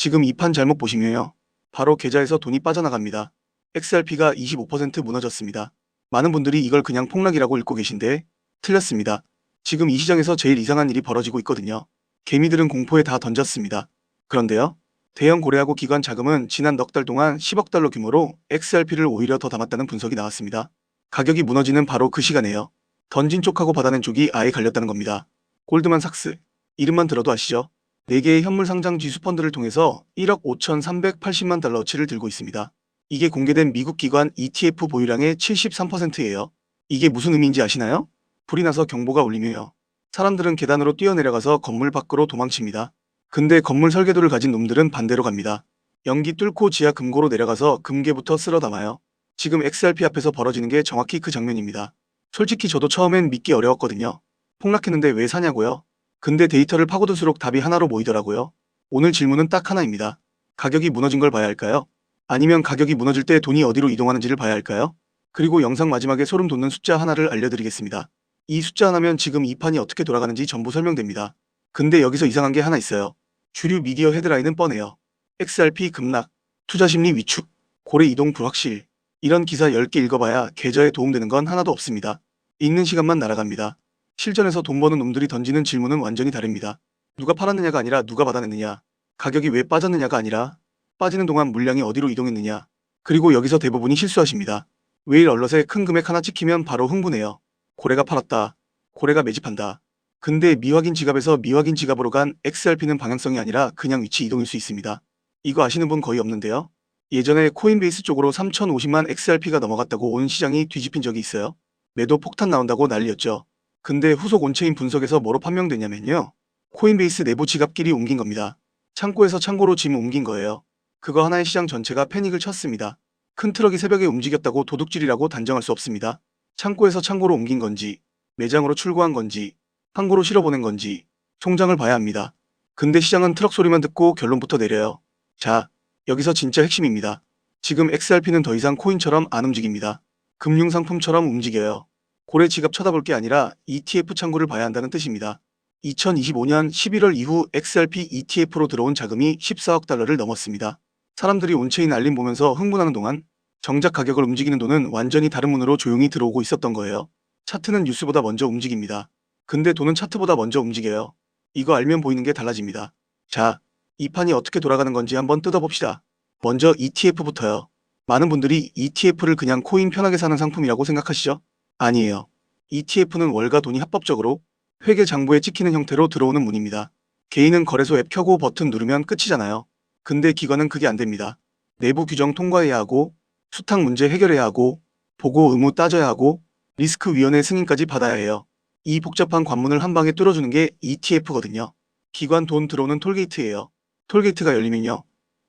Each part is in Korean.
지금 이 판 잘못 보시면요. 바로 계좌에서 돈이 빠져나갑니다. XRP가 25% 무너졌습니다. 많은 분들이 이걸 그냥 폭락이라고 읽고 계신데 틀렸습니다. 지금 이 시장에서 제일 이상한 일이 벌어지고 있거든요. 개미들은 공포에 다 던졌습니다. 그런데요. 대형 고래하고 기관 자금은 지난 넉 달 동안 10억 달러 규모로 XRP를 오히려 더 담았다는 분석이 나왔습니다. 가격이 무너지는 바로 그 시간에요. 던진 쪽하고 받아낸 쪽이 아예 갈렸다는 겁니다. 골드만삭스. 이름만 들어도 아시죠? 4개의 현물 상장 지수 펀드를 통해서 1억 5,380만 달러어치를 들고 있습니다. 이게 공개된 미국 기관 ETF 보유량의 73%예요. 이게 무슨 의미인지 아시나요? 불이 나서 경보가 울리며요. 사람들은 계단으로 뛰어내려가서 건물 밖으로 도망칩니다. 근데 건물 설계도를 가진 놈들은 반대로 갑니다. 연기 뚫고 지하 금고로 내려가서 금괴부터 쓸어 담아요. 지금 XRP 앞에서 벌어지는 게 정확히 그 장면입니다. 솔직히 저도 처음엔 믿기 어려웠거든요. 폭락했는데 왜 사냐고요? 근데 데이터를 파고들수록 답이 하나로 모이더라고요. 오늘 질문은 딱 하나입니다. 가격이 무너진 걸 봐야 할까요? 아니면 가격이 무너질 때 돈이 어디로 이동하는지를 봐야 할까요? 그리고 영상 마지막에 소름 돋는 숫자 하나를 알려드리겠습니다. 이 숫자 하나면 지금 이 판이 어떻게 돌아가는지 전부 설명됩니다. 근데 여기서 이상한 게 하나 있어요. 주류 미디어 헤드라인은 뻔해요. XRP 급락, 투자심리 위축, 고래 이동 불확실. 이런 기사 10개 읽어봐야 계좌에 도움되는 건 하나도 없습니다. 읽는 시간만 날아갑니다. 실전에서 돈 버는 놈들이 던지는 질문은 완전히 다릅니다. 누가 팔았느냐가 아니라 누가 받아냈느냐. 가격이 왜 빠졌느냐가 아니라 빠지는 동안 물량이 어디로 이동했느냐. 그리고 여기서 대부분이 실수하십니다. 웨일 얼럿에 큰 금액 하나 찍히면 바로 흥분해요. 고래가 팔았다. 고래가 매집한다. 근데 미확인 지갑에서 미확인 지갑으로 간 XRP는 방향성이 아니라 그냥 위치 이동일 수 있습니다. 이거 아시는 분 거의 없는데요. 예전에 코인베이스 쪽으로 3,050만 XRP가 넘어갔다고 온 시장이 뒤집힌 적이 있어요. 매도 폭탄 나온다고 난리였죠. 근데 후속 온체인 분석에서 뭐로 판명되냐면요. 코인베이스 내부 지갑끼리 옮긴 겁니다. 창고에서 창고로 짐 옮긴 거예요. 그거 하나의 시장 전체가 패닉을 쳤습니다. 큰 트럭이 새벽에 움직였다고 도둑질이라고 단정할 수 없습니다. 창고에서 창고로 옮긴 건지, 매장으로 출고한 건지, 항구로 실어보낸 건지 통장을 봐야 합니다. 근데 시장은 트럭 소리만 듣고 결론부터 내려요. 자, 여기서 진짜 핵심입니다. 지금 XRP는 더 이상 코인처럼 안 움직입니다. 금융상품처럼 움직여요. 고래 지갑 쳐다볼 게 아니라 ETF 창구를 봐야 한다는 뜻입니다. 2025년 11월 이후 XRP ETF로 들어온 자금이 14억 달러를 넘었습니다. 사람들이 온체인 알림 보면서 흥분하는 동안 정작 가격을 움직이는 돈은 완전히 다른 문으로 조용히 들어오고 있었던 거예요. 차트는 뉴스보다 먼저 움직입니다. 근데 돈은 차트보다 먼저 움직여요. 이거 알면 보이는 게 달라집니다. 자, 이 판이 어떻게 돌아가는 건지 한번 뜯어봅시다. 먼저 ETF부터요. 많은 분들이 ETF를 그냥 코인 편하게 사는 상품이라고 생각하시죠? 아니에요. ETF는 월가 돈이 합법적으로 회계 장부에 찍히는 형태로 들어오는 문입니다. 개인은 거래소 앱 켜고 버튼 누르면 끝이잖아요. 근데 기관은 그게 안 됩니다. 내부 규정 통과해야 하고, 수탁 문제 해결해야 하고, 보고 의무 따져야 하고, 리스크위원회 승인까지 받아야 해요. 이 복잡한 관문을 한 방에 뚫어주는 게 ETF거든요. 기관 돈 들어오는 톨게이트예요. 톨게이트가 열리면요.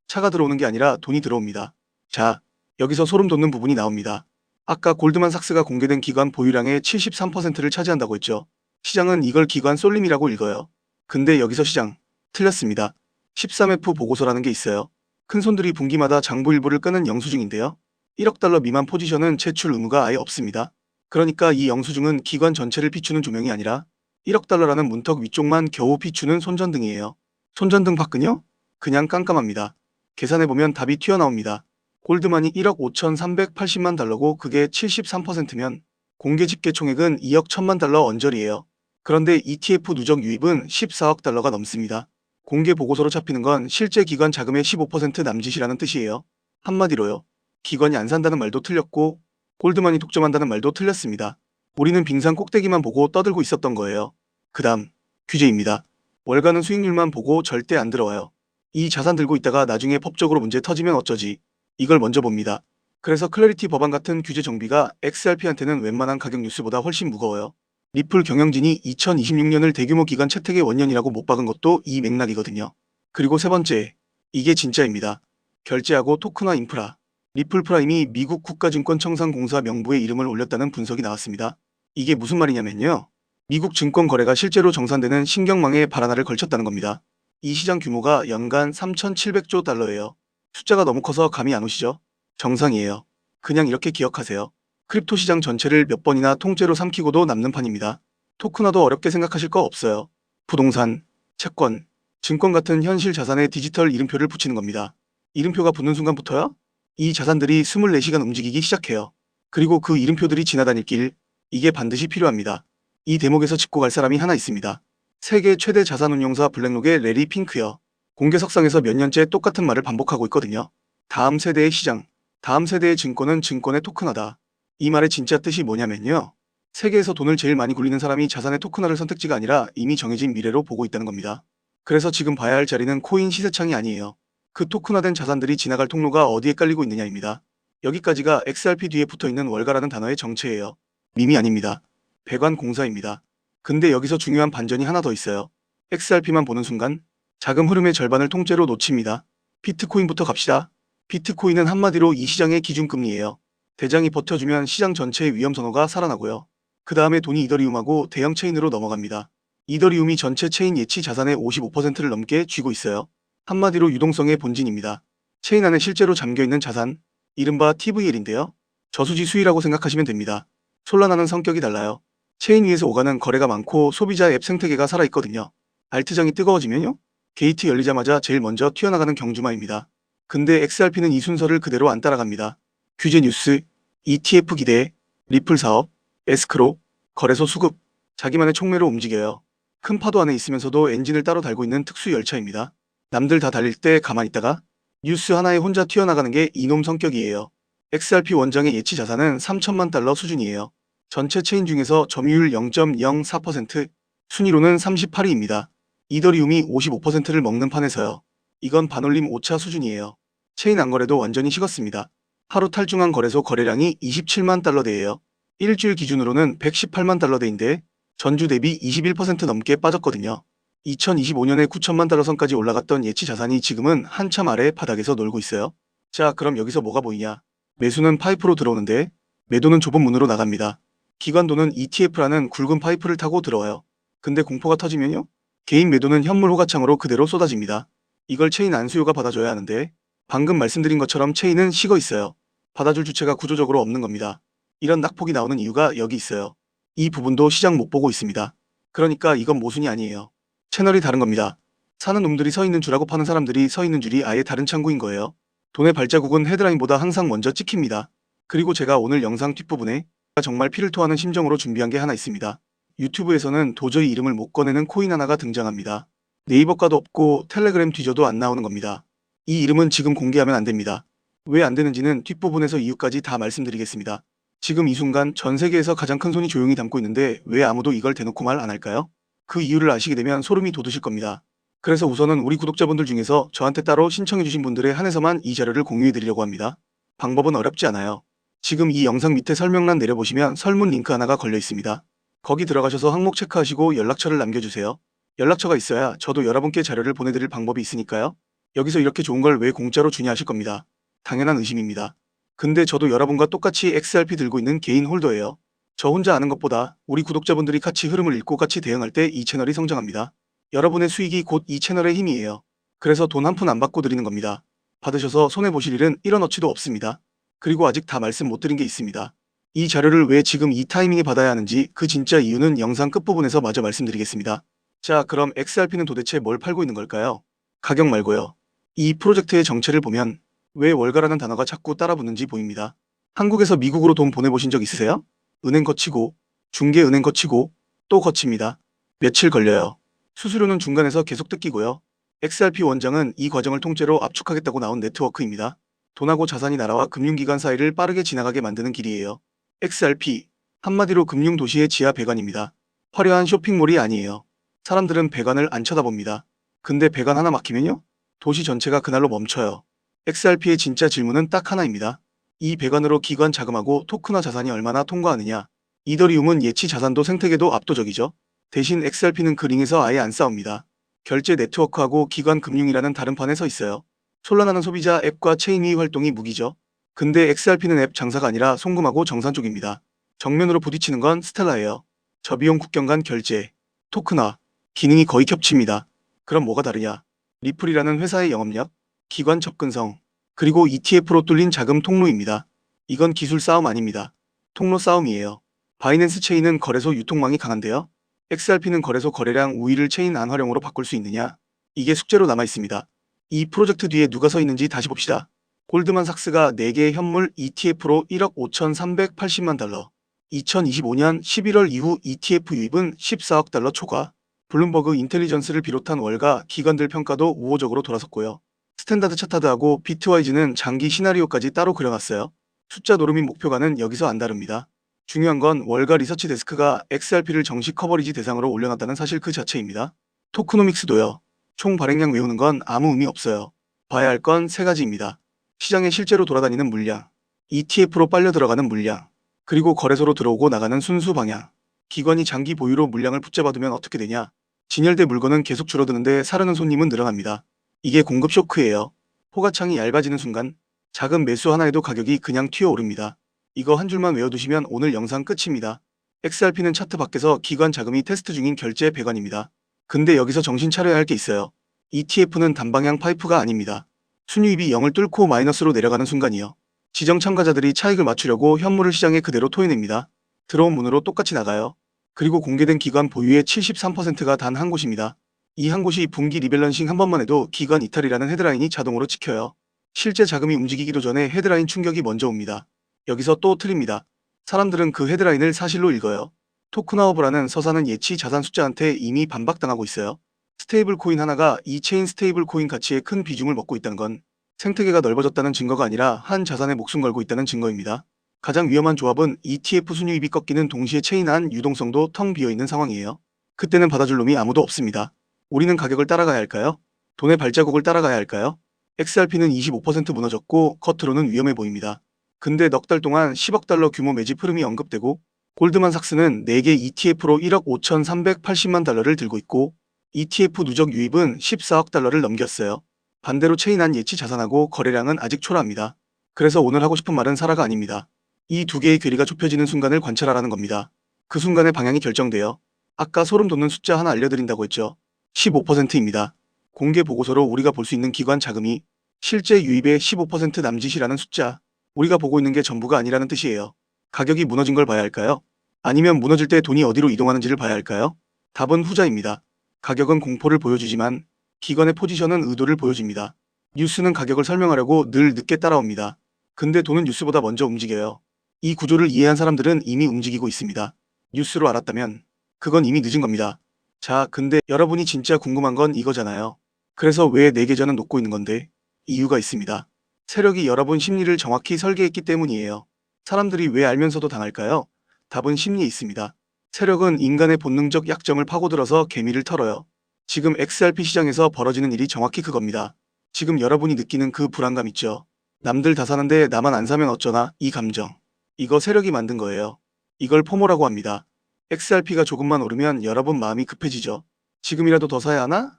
차가 들어오는 게 아니라 돈이 들어옵니다. 자, 여기서 소름 돋는 부분이 나옵니다. 아까 골드만삭스가 공개된 기관 보유량의 73%를 차지한다고 했죠. 시장은 이걸 기관 쏠림이라고 읽어요. 근데 여기서 시장 틀렸습니다. 13F 보고서라는 게 있어요. 큰손들이 분기마다 장부 일부를 끄는 영수증인데요. 1억 달러 미만 포지션은 제출 의무가 아예 없습니다. 그러니까 이 영수증은 기관 전체를 비추는 조명이 아니라 1억 달러라는 문턱 위쪽만 겨우 비추는 손전등이에요. 손전등 밖은요? 그냥 깜깜합니다. 계산해보면 답이 튀어나옵니다. 골드만이 1억 5,380만 달러고 그게 73%면 공개 집계 총액은 2억 1천만 달러 언저리예요. 그런데 ETF 누적 유입은 14억 달러가 넘습니다. 공개 보고서로 잡히는 건 실제 기관 자금의 15% 남짓이라는 뜻이에요. 한마디로요. 기관이 안 산다는 말도 틀렸고 골드만이 독점한다는 말도 틀렸습니다. 우리는 빙산 꼭대기만 보고 떠들고 있었던 거예요. 그 다음 규제입니다. 월가는 수익률만 보고 절대 안 들어와요. 이 자산 들고 있다가 나중에 법적으로 문제 터지면 어쩌지. 이걸 먼저 봅니다. 그래서 클래리티 법안 같은 규제 정비가 XRP한테는 웬만한 가격 뉴스보다 훨씬 무거워요. 리플 경영진이 2026년을 대규모 기관 채택의 원년이라고 못 박은 것도 이 맥락이거든요. 그리고 세 번째, 이게 진짜입니다. 결제하고 토큰화 인프라. 리플 프라임이 미국 국가증권청산공사 명부에 이름을 올렸다는 분석이 나왔습니다. 이게 무슨 말이냐면요. 미국 증권 거래가 실제로 정산되는 신경망에 발 하나를 걸쳤다는 겁니다. 이 시장 규모가 연간 3,700조 달러예요. 숫자가 너무 커서 감이 안 오시죠? 정상이에요. 그냥 이렇게 기억하세요. 크립토 시장 전체를 몇 번이나 통째로 삼키고도 남는 판입니다. 토큰화도 어렵게 생각하실 거 없어요. 부동산, 채권, 증권 같은 현실 자산에 디지털 이름표를 붙이는 겁니다. 이름표가 붙는 순간부터요? 이 자산들이 24시간 움직이기 시작해요. 그리고 그 이름표들이 지나다닐 길, 이게 반드시 필요합니다. 이 대목에서 짚고 갈 사람이 하나 있습니다. 세계 최대 자산운용사 블랙록의 레리 핑크요. 공개석상에서 몇 년째 똑같은 말을 반복하고 있거든요. 다음 세대의 시장, 다음 세대의 증권은 증권의 토큰화다. 이 말의 진짜 뜻이 뭐냐면요. 세계에서 돈을 제일 많이 굴리는 사람이 자산의 토큰화를 선택지가 아니라 이미 정해진 미래로 보고 있다는 겁니다. 그래서 지금 봐야 할 자리는 코인 시세창이 아니에요. 그 토큰화된 자산들이 지나갈 통로가 어디에 깔리고 있느냐입니다. 여기까지가 XRP 뒤에 붙어있는 월가라는 단어의 정체예요. 밈이 아닙니다. 배관공사입니다. 근데 여기서 중요한 반전이 하나 더 있어요. XRP만 보는 순간 자금 흐름의 절반을 통째로 놓칩니다. 비트코인부터 갑시다. 비트코인은 한마디로 이 시장의 기준금리예요. 대장이 버텨주면 시장 전체의 위험 선호가 살아나고요. 그 다음에 돈이 이더리움하고 대형 체인으로 넘어갑니다. 이더리움이 전체 체인 예치 자산의 55%를 넘게 쥐고 있어요. 한마디로 유동성의 본진입니다. 체인 안에 실제로 잠겨있는 자산, 이른바 TVL인데요. 저수지 수위라고 생각하시면 됩니다. 솔라나는 성격이 달라요. 체인 위에서 오가는 거래가 많고 소비자 앱 생태계가 살아있거든요. 알트장이 뜨거워지면요? 게이트 열리자마자 제일 먼저 튀어나가는 경주마입니다. 근데 XRP는 이 순서를 그대로 안 따라갑니다. 규제 뉴스, ETF 기대, 리플 사업, 에스크로, 거래소 수급, 자기만의 촉매로 움직여요. 큰 파도 안에 있으면서도 엔진을 따로 달고 있는 특수 열차입니다. 남들 다 달릴 때 가만히 있다가 뉴스 하나에 혼자 튀어나가는 게 이놈 성격이에요. XRP 원장의 예치 자산은 3천만 달러 수준이에요. 전체 체인 중에서 점유율 0.04%, 순위로는 38위입니다. 이더리움이 55%를 먹는 판에서요. 이건 반올림 5차 수준이에요. 체인 안 거래도 완전히 식었습니다. 하루 탈중한 거래소 거래량이 27만 달러대예요. 일주일 기준으로는 118만 달러대인데 전주 대비 21% 넘게 빠졌거든요. 2025년에 9천만 달러 선까지 올라갔던 예치 자산이 지금은 한참 아래 바닥에서 놀고 있어요. 자, 그럼 여기서 뭐가 보이냐? 매수는 파이프로 들어오는데 매도는 좁은 문으로 나갑니다. 기관도는 ETF라는 굵은 파이프를 타고 들어와요. 근데 공포가 터지면요? 개인 매도는 현물 호가창으로 그대로 쏟아집니다. 이걸 체인 안수요가 받아줘야 하는데 방금 말씀드린 것처럼 체인은 식어 있어요. 받아줄 주체가 구조적으로 없는 겁니다. 이런 낙폭이 나오는 이유가 여기 있어요. 이 부분도 시장 못 보고 있습니다. 그러니까 이건 모순이 아니에요. 채널이 다른 겁니다. 사는 놈들이 서 있는 줄하고 파는 사람들이 서 있는 줄이 아예 다른 창구인 거예요. 돈의 발자국은 헤드라인보다 항상 먼저 찍힙니다. 그리고 제가 오늘 영상 뒷부분에 정말 피를 토하는 심정으로 준비한 게 하나 있습니다. 유튜브에서는 도저히 이름을 못 꺼내는 코인 하나가 등장합니다. 네이버 가도 없고 텔레그램 뒤져도 안 나오는 겁니다. 이 이름은 지금 공개하면 안 됩니다. 왜 안 되는지는 뒷부분에서 이유까지 다 말씀드리겠습니다. 지금 이 순간 전 세계에서 가장 큰 손이 조용히 담고 있는데 왜 아무도 이걸 대놓고 말 안 할까요? 그 이유를 아시게 되면 소름이 돋으실 겁니다. 그래서 우선은 우리 구독자분들 중에서 저한테 따로 신청해주신 분들에 한해서만 이 자료를 공유해드리려고 합니다. 방법은 어렵지 않아요. 지금 이 영상 밑에 설명란 내려보시면 설문 링크 하나가 걸려 있습니다. 거기 들어가셔서 항목 체크하시고 연락처를 남겨주세요. 연락처가 있어야 저도 여러분께 자료를 보내드릴 방법이 있으니까요. 여기서 이렇게 좋은 걸 왜 공짜로 주냐 하실 겁니다. 당연한 의심입니다. 근데 저도 여러분과 똑같이 XRP 들고 있는 개인 홀더예요. 저 혼자 아는 것보다 우리 구독자분들이 같이 흐름을 읽고 같이 대응할 때 이 채널이 성장합니다. 여러분의 수익이 곧 이 채널의 힘이에요. 그래서 돈 한 푼 안 받고 드리는 겁니다. 받으셔서 손해보실 일은 1원어치도 없습니다. 그리고 아직 다 말씀 못 드린 게 있습니다. 이 자료를 왜 지금 이 타이밍에 받아야 하는지 그 진짜 이유는 영상 끝부분에서 마저 말씀드리겠습니다. 자, 그럼 XRP는 도대체 뭘 팔고 있는 걸까요? 가격 말고요. 이 프로젝트의 정체를 보면 왜 월가라는 단어가 자꾸 따라붙는지 보입니다. 한국에서 미국으로 돈 보내보신 적 있으세요? 은행 거치고, 중개은행 거치고, 또 거칩니다. 며칠 걸려요. 수수료는 중간에서 계속 뜯기고요. XRP 원장은 이 과정을 통째로 압축하겠다고 나온 네트워크입니다. 돈하고 자산이 나라와 금융기관 사이를 빠르게 지나가게 만드는 길이에요. XRP, 한마디로 금융도시의 지하 배관입니다. 화려한 쇼핑몰이 아니에요. 사람들은 배관을 안 쳐다봅니다. 근데 배관 하나 막히면요? 도시 전체가 그날로 멈춰요. XRP의 진짜 질문은 딱 하나입니다. 이 배관으로 기관 자금하고 토큰화 자산이 얼마나 통과하느냐. 이더리움은 예치 자산도 생태계도 압도적이죠. 대신 XRP는 그 링에서 아예 안 싸웁니다. 결제 네트워크하고 기관 금융이라는 다른 판에 서 있어요. 솔라나는 소비자 앱과 체인위 활동이 무기죠. 근데 XRP는 앱 장사가 아니라 송금하고 정산 쪽입니다. 정면으로 부딪히는 건 스텔라예요. 저비용 국경 간 결제, 토큰화, 기능이 거의 겹칩니다. 그럼 뭐가 다르냐? 리플이라는 회사의 영업력, 기관 접근성, 그리고 ETF로 뚫린 자금 통로입니다. 이건 기술 싸움 아닙니다. 통로 싸움이에요. 바이낸스 체인은 거래소 유통망이 강한데요. XRP는 거래소 거래량 우위를 체인 안 활용으로 바꿀 수 있느냐? 이게 숙제로 남아 있습니다. 이 프로젝트 뒤에 누가 서 있는지 다시 봅시다. 골드만삭스가 4개의 현물 ETF로 1억 5,380만 달러. 2025년 11월 이후 ETF 유입은 14억 달러 초과. 블룸버그 인텔리전스를 비롯한 월가 기관들 평가도 우호적으로 돌아섰고요. 스탠다드 차타드하고 비트와이즈는 장기 시나리오까지 따로 그려놨어요. 숫자 노름이 목표가는 여기서 안 다릅니다. 중요한 건 월가 리서치 데스크가 XRP를 정식 커버리지 대상으로 올려놨다는 사실 그 자체입니다. 토크노믹스도요. 총 발행량 외우는 건 아무 의미 없어요. 봐야 할 건 3가지입니다. 시장에 실제로 돌아다니는 물량, ETF로 빨려 들어가는 물량, 그리고 거래소로 들어오고 나가는 순수 방향. 기관이 장기 보유로 물량을 붙잡아두면 어떻게 되냐? 진열된 물건은 계속 줄어드는데 사르는 손님은 늘어납니다. 이게 공급 쇼크예요. 호가창이 얇아지는 순간 작은 매수 하나에도 가격이 그냥 튀어오릅니다. 이거 한 줄만 외워두시면 오늘 영상 끝입니다. XRP는 차트 밖에서 기관 자금이 테스트 중인 결제 배관입니다. 근데 여기서 정신 차려야 할 게 있어요. ETF는 단방향 파이프가 아닙니다. 순유입이 0을 뚫고 마이너스로 내려가는 순간이요. 지정 참가자들이 차익을 맞추려고 현물을 시장에 그대로 토해냅니다. 들어온 문으로 똑같이 나가요. 그리고 공개된 기관 보유의 73%가 단 한 곳입니다. 이 한 곳이 분기 리밸런싱 한 번만 해도 기관 이탈이라는 헤드라인이 자동으로 찍혀요. 실제 자금이 움직이기도 전에 헤드라인 충격이 먼저 옵니다. 여기서 또 틀립니다. 사람들은 그 헤드라인을 사실로 읽어요. 토크나우브라는 서사는 예치 자산 숫자한테 이미 반박당하고 있어요. 스테이블 코인 하나가 이 체인 스테이블 코인 가치의 큰 비중을 먹고 있다는 건 생태계가 넓어졌다는 증거가 아니라 한 자산에 목숨 걸고 있다는 증거입니다. 가장 위험한 조합은 ETF 순유입이 꺾이는 동시에 체인 안 유동성도 텅 비어있는 상황이에요. 그때는 받아줄 놈이 아무도 없습니다. 우리는 가격을 따라가야 할까요? 돈의 발자국을 따라가야 할까요? XRP는 25% 무너졌고 겉으로는 위험해 보입니다. 근데 넉 달 동안 10억 달러 규모 매집 흐름이 언급되고 골드만삭스는 4개 ETF로 1억 5,380만 달러를 들고 있고 ETF 누적 유입은 14억 달러를 넘겼어요. 반대로 체인한 예치 자산하고 거래량은 아직 초라합니다. 그래서 오늘 하고 싶은 말은 사라가 아닙니다. 이 두 개의 괴리가 좁혀지는 순간을 관찰하라는 겁니다. 그 순간의 방향이 결정돼요. 아까 소름 돋는 숫자 하나 알려드린다고 했죠. 15%입니다. 공개 보고서로 우리가 볼 수 있는 기관 자금이 실제 유입의 15% 남짓이라는 숫자. 우리가 보고 있는 게 전부가 아니라는 뜻이에요. 가격이 무너진 걸 봐야 할까요? 아니면 무너질 때 돈이 어디로 이동하는지를 봐야 할까요? 답은 후자입니다. 가격은 공포를 보여주지만 기관의 포지션은 의도를 보여줍니다. 뉴스는 가격을 설명하려고 늘 늦게 따라옵니다. 근데 돈은 뉴스보다 먼저 움직여요. 이 구조를 이해한 사람들은 이미 움직이고 있습니다. 뉴스로 알았다면 그건 이미 늦은 겁니다. 자, 근데 여러분이 진짜 궁금한 건 이거잖아요. 그래서 왜 내 계좌는 녹고 있는 건데? 이유가 있습니다. 세력이 여러분 심리를 정확히 설계했기 때문이에요. 사람들이 왜 알면서도 당할까요? 답은 심리에 있습니다. 세력은 인간의 본능적 약점을 파고들어서 개미를 털어요. 지금 XRP 시장에서 벌어지는 일이 정확히 그겁니다. 지금 여러분이 느끼는 그 불안감 있죠? 남들 다 사는데 나만 안 사면 어쩌나 이 감정. 이거 세력이 만든 거예요. 이걸 포모라고 합니다. XRP가 조금만 오르면 여러분 마음이 급해지죠. 지금이라도 더 사야 하나?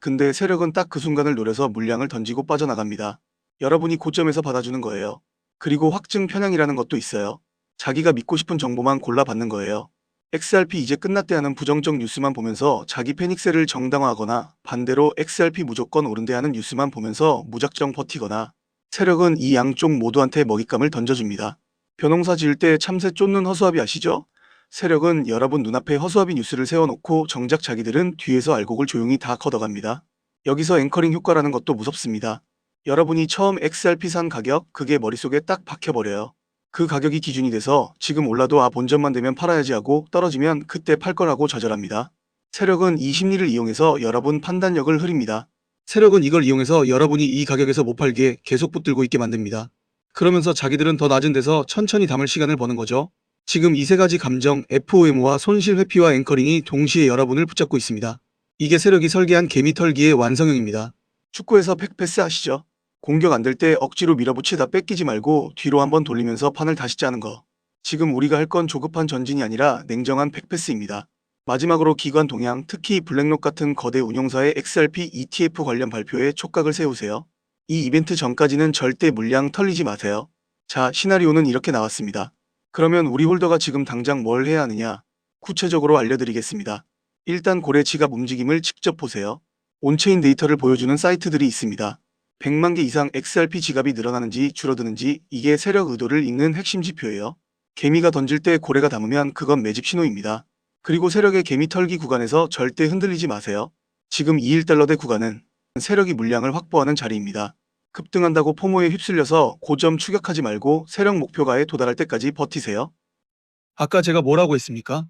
근데 세력은 딱 그 순간을 노려서 물량을 던지고 빠져나갑니다. 여러분이 고점에서 받아주는 거예요. 그리고 확증 편향이라는 것도 있어요. 자기가 믿고 싶은 정보만 골라 받는 거예요. XRP 이제 끝났대 하는 부정적 뉴스만 보면서 자기 패닉세를 정당화하거나 반대로 XRP 무조건 오른대 하는 뉴스만 보면서 무작정 버티거나 세력은 이 양쪽 모두한테 먹잇감을 던져줍니다. 벼농사 지을 때 참새 쫓는 허수아비 아시죠? 세력은 여러분 눈앞에 허수아비 뉴스를 세워놓고 정작 자기들은 뒤에서 알곡을 조용히 다 걷어갑니다. 여기서 앵커링 효과라는 것도 무섭습니다. 여러분이 처음 XRP 산 가격 그게 머릿속에 딱 박혀버려요. 그 가격이 기준이 돼서 지금 올라도 본전만 되면 팔아야지 하고 떨어지면 그때 팔 거라고 좌절합니다. 세력은 이 심리를 이용해서 여러분 판단력을 흐립니다. 세력은 이걸 이용해서 여러분이 이 가격에서 못 팔게 계속 붙들고 있게 만듭니다. 그러면서 자기들은 더 낮은 데서 천천히 담을 시간을 버는 거죠. 지금 이 3가지 감정 FOMO와 손실 회피와 앵커링이 동시에 여러분을 붙잡고 있습니다. 이게 세력이 설계한 개미 털기의 완성형입니다. 축구에서 팩패스 아시죠? 공격 안 될 때 억지로 밀어붙이다 뺏기지 말고 뒤로 한번 돌리면서 판을 다시 짜는 거. 지금 우리가 할 건 조급한 전진이 아니라 냉정한 팩패스입니다. 마지막으로 기관 동향, 특히 블랙록 같은 거대 운용사의 XRP ETF 관련 발표에 촉각을 세우세요. 이 이벤트 전까지는 절대 물량 털리지 마세요. 자, 시나리오는 이렇게 나왔습니다. 그러면 우리 홀더가 지금 당장 뭘 해야 하느냐? 구체적으로 알려드리겠습니다. 일단 고래 지갑 움직임을 직접 보세요. 온체인 데이터를 보여주는 사이트들이 있습니다. 100만 개 이상 XRP 지갑이 늘어나는지 줄어드는지 이게 세력 의도를 읽는 핵심 지표예요. 개미가 던질 때 고래가 담으면 그건 매집 신호입니다. 그리고 세력의 개미 털기 구간에서 절대 흔들리지 마세요. 지금 21달러대 구간은 세력이 물량을 확보하는 자리입니다. 급등한다고 포모에 휩쓸려서 고점 추격하지 말고 세력 목표가에 도달할 때까지 버티세요. 아까 제가 뭐라고 했습니까?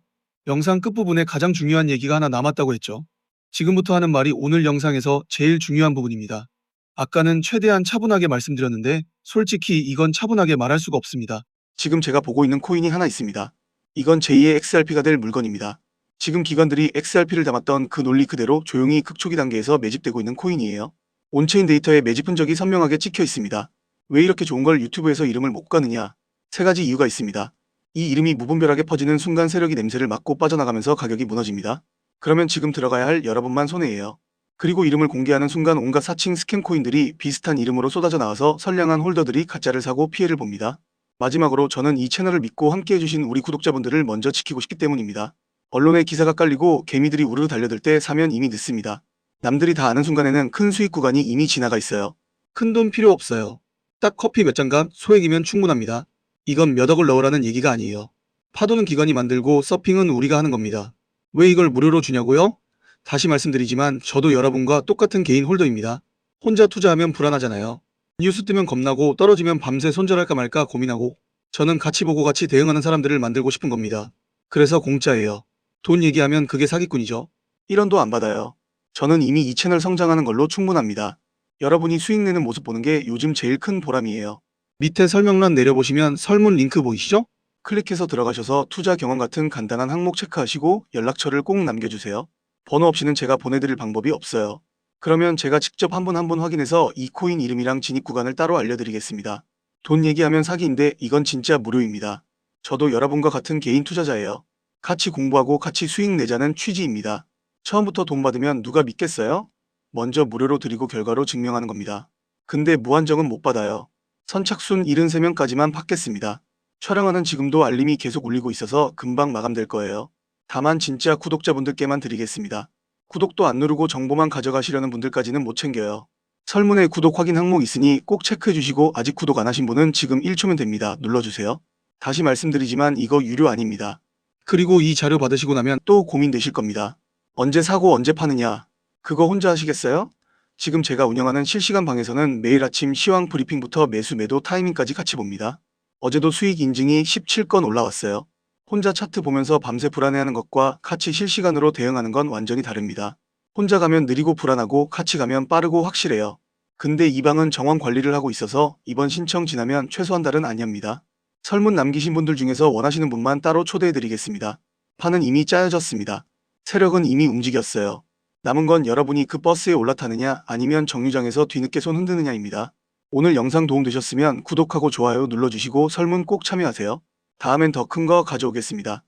영상 끝부분에 가장 중요한 얘기가 하나 남았다고 했죠. 지금부터 하는 말이 오늘 영상에서 제일 중요한 부분입니다. 아까는 최대한 차분하게 말씀드렸는데 솔직히 이건 차분하게 말할 수가 없습니다. 지금 제가 보고 있는 코인이 하나 있습니다. 이건 제2의 XRP가 될 물건입니다. 지금 기관들이 XRP를 담았던 그 논리 그대로 조용히 극초기 단계에서 매집되고 있는 코인이에요. 온체인 데이터에 매집 흔적이 선명하게 찍혀 있습니다. 왜 이렇게 좋은 걸 유튜브에서 이름을 못 가느냐? 세 가지 이유가 있습니다. 이 이름이 무분별하게 퍼지는 순간 세력이 냄새를 맡고 빠져나가면서 가격이 무너집니다. 그러면 지금 들어가야 할 여러분만 손해예요. 그리고 이름을 공개하는 순간 온갖 사칭 스캠 코인들이 비슷한 이름으로 쏟아져 나와서 선량한 홀더들이 가짜를 사고 피해를 봅니다. 마지막으로 저는 이 채널을 믿고 함께 해주신 우리 구독자분들을 먼저 지키고 싶기 때문입니다. 언론에 기사가 깔리고 개미들이 우르르 달려들 때 사면 이미 늦습니다. 남들이 다 아는 순간에는 큰 수익 구간이 이미 지나가 있어요. 큰 돈 필요 없어요. 딱 커피 몇 잔값 소액이면 충분합니다. 이건 몇 억을 넣으라는 얘기가 아니에요. 파도는 기관이 만들고 서핑은 우리가 하는 겁니다. 왜 이걸 무료로 주냐고요? 다시 말씀드리지만 저도 여러분과 똑같은 개인 홀더입니다. 혼자 투자하면 불안하잖아요. 뉴스 뜨면 겁나고 떨어지면 밤새 손절할까 말까 고민하고 저는 같이 보고 같이 대응하는 사람들을 만들고 싶은 겁니다. 그래서 공짜예요. 돈 얘기하면 그게 사기꾼이죠. 1원도 안 받아요. 저는 이미 이 채널 성장하는 걸로 충분합니다. 여러분이 수익 내는 모습 보는 게 요즘 제일 큰 보람이에요. 밑에 설명란 내려보시면 설문 링크 보이시죠? 클릭해서 들어가셔서 투자 경험 같은 간단한 항목 체크하시고 연락처를 꼭 남겨주세요. 번호 없이는 제가 보내드릴 방법이 없어요. 그러면 제가 직접 한 분 한 분 확인해서 이 코인 이름이랑 진입 구간을 따로 알려드리겠습니다. 돈 얘기하면 사기인데 이건 진짜 무료입니다. 저도 여러분과 같은 개인 투자자예요. 같이 공부하고 같이 수익 내자는 취지입니다. 처음부터 돈 받으면 누가 믿겠어요? 먼저 무료로 드리고 결과로 증명하는 겁니다. 근데 무한정은 못 받아요. 선착순 73명까지만 받겠습니다. 촬영하는 지금도 알림이 계속 울리고 있어서 금방 마감될 거예요. 다만 진짜 구독자분들께만 드리겠습니다. 구독도 안 누르고 정보만 가져가시려는 분들까지는 못 챙겨요. 설문에 구독 확인 항목 있으니 꼭 체크해 주시고 아직 구독 안 하신 분은 지금 1초면 됩니다. 눌러주세요. 다시 말씀드리지만 이거 유료 아닙니다. 그리고 이 자료 받으시고 나면 또 고민되실 겁니다. 언제 사고 언제 파느냐? 그거 혼자 하시겠어요? 지금 제가 운영하는 실시간 방에서는 매일 아침 시황 브리핑부터 매수 매도 타이밍까지 같이 봅니다. 어제도 수익 인증이 17건 올라왔어요. 혼자 차트 보면서 밤새 불안해하는 것과 같이 실시간으로 대응하는 건 완전히 다릅니다. 혼자 가면 느리고 불안하고 같이 가면 빠르고 확실해요. 근데 이 방은 정원 관리를 하고 있어서 이번 신청 지나면 최소 한 달은 아니합니다. 설문 남기신 분들 중에서 원하시는 분만 따로 초대해드리겠습니다. 판은 이미 짜여졌습니다. 세력은 이미 움직였어요. 남은 건 여러분이 그 버스에 올라타느냐 아니면 정류장에서 뒤늦게 손 흔드느냐입니다. 오늘 영상 도움되셨으면 구독하고 좋아요 눌러주시고 설문 꼭 참여하세요. 다음엔 더 큰 거 가져오겠습니다.